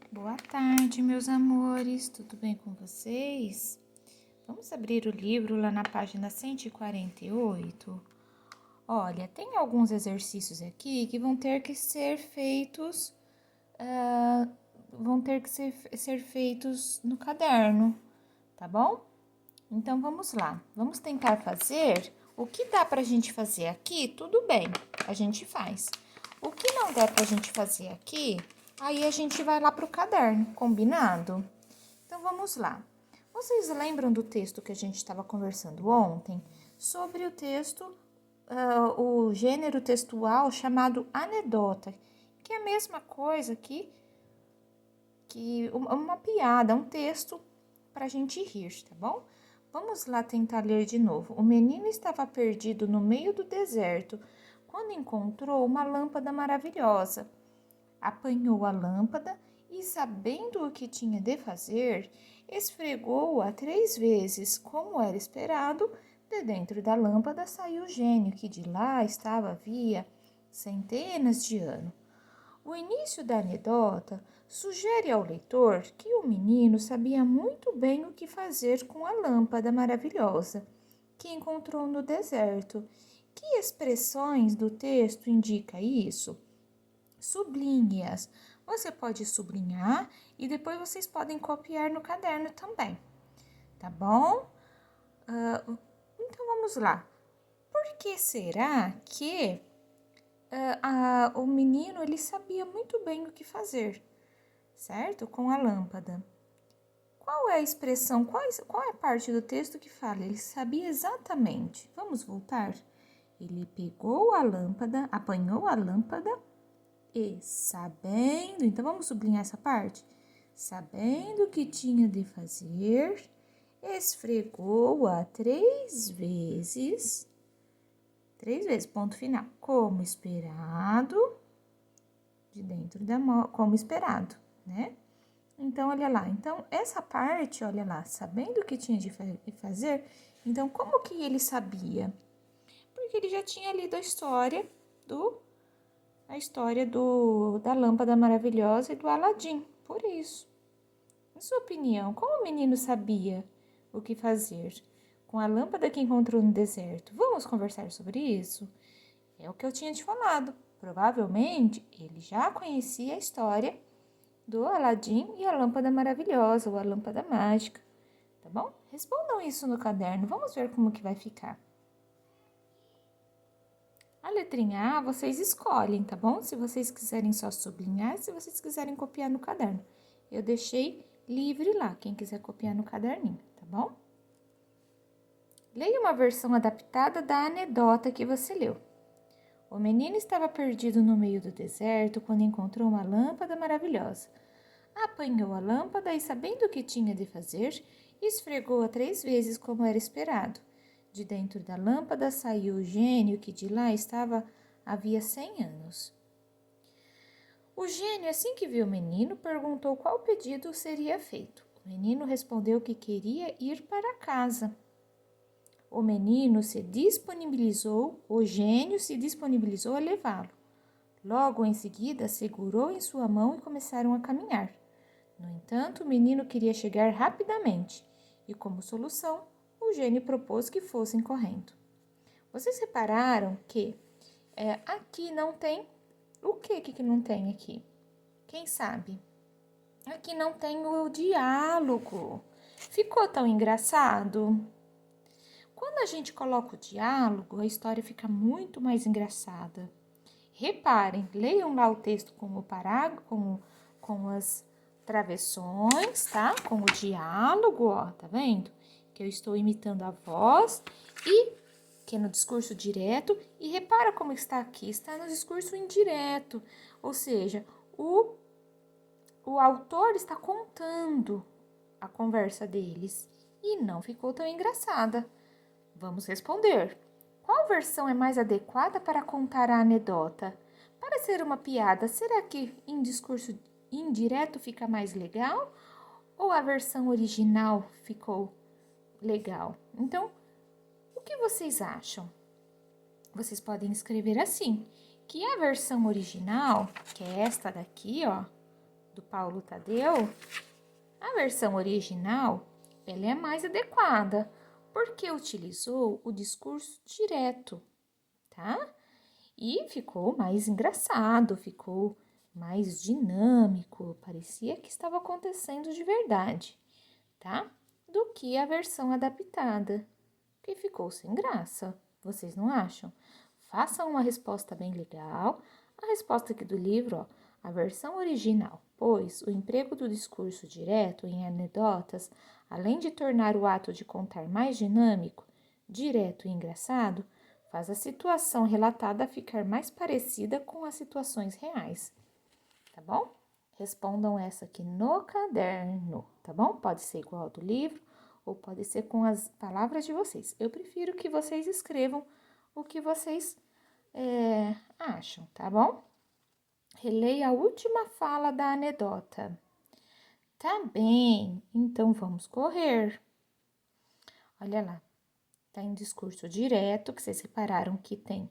Boa tarde, meus amores, tudo bem com vocês? Vamos abrir o livro lá na página 148. Olha, tem alguns exercícios aqui que vão ter que ser feitos, ser feitos no caderno, tá bom? Então vamos lá, vamos tentar fazer. O que dá pra gente fazer aqui, tudo bem, a gente faz. O que não der pra gente fazer aqui, aí a gente vai lá pro caderno, combinado? Então vamos lá. Vocês lembram do texto que a gente estava conversando ontem? Sobre o texto, o gênero textual chamado anedota, que é a mesma coisa que uma piada, um texto pra gente rir, tá bom? Vamos lá tentar ler de novo. O menino estava perdido no meio do deserto quando encontrou uma lâmpada maravilhosa. Apanhou a lâmpada e, sabendo o que tinha de fazer, esfregou-a 3 vezes, como era esperado. De dentro da lâmpada saiu o gênio, que de lá estava havia centenas de anos. O início da anedota sugere ao leitor que o menino sabia muito bem o que fazer com a lâmpada maravilhosa que encontrou no deserto. Que expressões do texto indica isso? Sublinhe-as. Você pode sublinhar e depois vocês podem copiar no caderno também, tá bom? Então vamos lá. Por que será que o menino ele sabia muito bem o que fazer, certo? Com a lâmpada. Qual é a expressão, qual é a parte do texto que fala? Ele sabia exatamente. Vamos voltar? Ele pegou a lâmpada, apanhou a lâmpada e sabendo, então vamos sublinhar essa parte? Sabendo o que tinha de fazer, esfregou-a 3 vezes, 3 vezes, ponto final, como esperado, de dentro da mão, como esperado, né? Então, olha lá, então essa parte, olha lá, sabendo o que tinha de fazer, então como que ele sabia? Porque ele já tinha lido da lâmpada maravilhosa e do Aladim, por isso. Em sua opinião, como o menino sabia o que fazer com a lâmpada que encontrou no deserto? Vamos conversar sobre isso? É o que eu tinha te falado. Provavelmente ele já conhecia a história do Aladim e a lâmpada maravilhosa, ou a lâmpada mágica, tá bom? Respondam isso no caderno, vamos ver como que vai ficar. A letrinha A vocês escolhem, tá bom? Se vocês quiserem só sublinhar, se vocês quiserem copiar no caderno. Eu deixei livre lá, quem quiser copiar no caderninho, tá bom? Leia uma versão adaptada da anedota que você leu. O menino estava perdido no meio do deserto quando encontrou uma lâmpada maravilhosa. Apanhou a lâmpada e, sabendo o que tinha de fazer, esfregou-a 3 vezes como era esperado. De dentro da lâmpada saiu o gênio que de lá estava havia 100 anos. O gênio, assim que viu o menino, perguntou qual pedido seria feito. O menino respondeu que queria ir para casa. O gênio se disponibilizou a levá-lo. Logo em seguida, segurou em sua mão e começaram a caminhar. No entanto, o menino queria chegar rapidamente e, como solução, o gênio propôs que fossem correndo. Vocês repararam que aqui não tem... O que não tem aqui? Quem sabe? Aqui não tem o diálogo. Ficou tão engraçado? Quando a gente coloca o diálogo, a história fica muito mais engraçada. Reparem, leiam lá o texto com o parágrafo, com as travessões, tá? Com o diálogo, ó, tá vendo? Que eu estou imitando a voz e que é no discurso direto. E repara como está aqui, está no discurso indireto, ou seja, o autor está contando a conversa deles e não ficou tão engraçada. Vamos responder. Qual versão é mais adequada para contar a anedota? Para ser uma piada, será que em discurso indireto fica mais legal? Ou a versão original ficou legal? Então, o que vocês acham? Vocês podem escrever assim, que a versão original, que é esta daqui, ó, do Paulo Tadeu, a versão original, ela é mais adequada, porque utilizou o discurso direto, tá? E ficou mais engraçado, ficou mais dinâmico, parecia que estava acontecendo de verdade, tá? Do que a versão adaptada, que ficou sem graça. Vocês não acham? Façam uma resposta bem legal. A resposta aqui do livro, ó, a versão original, pois o emprego do discurso direto em anedotas, além de tornar o ato de contar mais dinâmico, direto e engraçado, faz a situação relatada ficar mais parecida com as situações reais, tá bom? Respondam essa aqui no caderno, tá bom? Pode ser igual ao do livro ou pode ser com as palavras de vocês. Eu prefiro que vocês escrevam o que vocês acham, tá bom? Releia a última fala da anedota. Tá bem, então vamos correr. Olha lá, tá em discurso direto, que vocês repararam que tem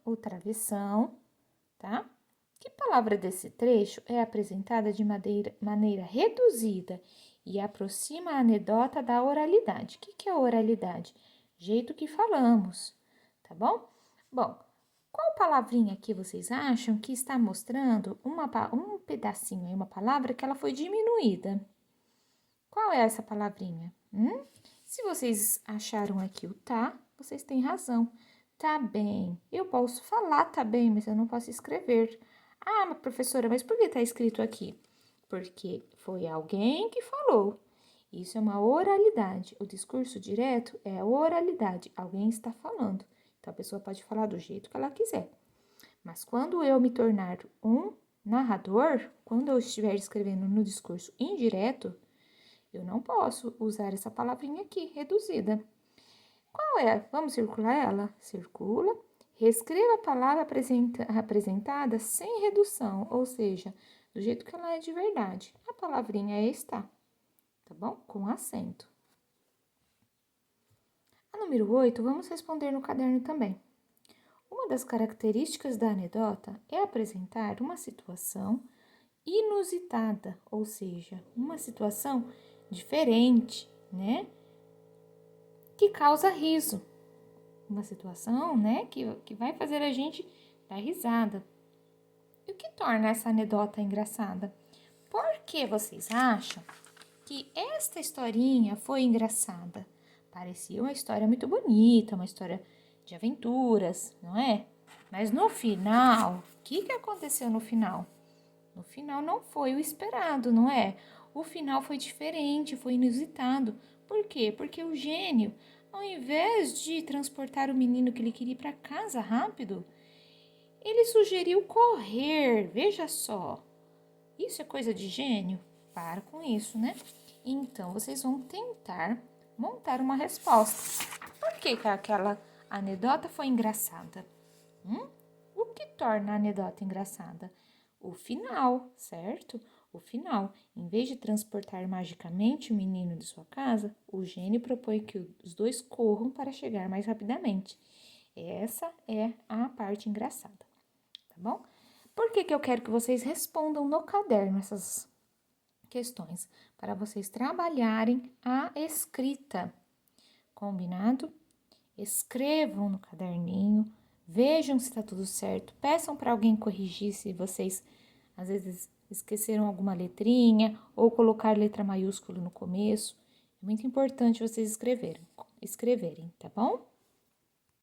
o travessão, tá? Que palavra desse trecho é apresentada de maneira reduzida e aproxima a anedota da oralidade? O que é oralidade? Jeito que falamos, tá bom? Bom, qual palavrinha aqui vocês acham que está mostrando um pedacinho aí, uma palavra que ela foi diminuída? Qual é essa palavrinha? Se vocês acharam aqui o tá, vocês têm razão. Tá bem. Eu posso falar tá bem, mas eu não posso escrever. Ah, professora, mas por que tá escrito aqui? Porque foi alguém que falou. Isso é uma oralidade. O discurso direto é oralidade. Alguém está falando. Então, a pessoa pode falar do jeito que ela quiser. Mas quando eu me tornar um narrador, quando eu estiver escrevendo no discurso indireto, eu não posso usar essa palavrinha aqui, reduzida. Qual é? Vamos circular ela? Circula. Reescreva a palavra apresentada sem redução, ou seja, do jeito que ela é de verdade. A palavrinha é está, tá bom? Com acento. A número 8, vamos responder no caderno também. Uma das características da anedota é apresentar uma situação inusitada, ou seja, uma situação diferente, né? Que causa riso. Uma situação, né, que vai fazer a gente dar risada. E o que torna essa anedota engraçada? Por que vocês acham que esta historinha foi engraçada? Parecia uma história muito bonita, uma história de aventuras, não é? Mas no final, o que aconteceu no final? No final não foi o esperado, não é? O final foi diferente, foi inusitado. Por quê? Porque o gênio, ao invés de transportar o menino que ele queria ir para casa rápido, ele sugeriu correr. Veja só. Isso é coisa de gênio? Para com isso, né? Então, vocês vão tentar montar uma resposta. Por que aquela anedota foi engraçada? O que torna a anedota engraçada? O final, certo? O final. Em vez de transportar magicamente o menino de sua casa, o gênio propõe que os dois corram para chegar mais rapidamente. Essa é a parte engraçada, tá bom? Por que eu quero que vocês respondam no caderno essas questões? Para vocês trabalharem a escrita, combinado? Escrevam no caderninho, vejam se está tudo certo, peçam para alguém corrigir se vocês às vezes esqueceram alguma letrinha ou colocar letra maiúscula no começo. É muito importante vocês escreverem, tá bom?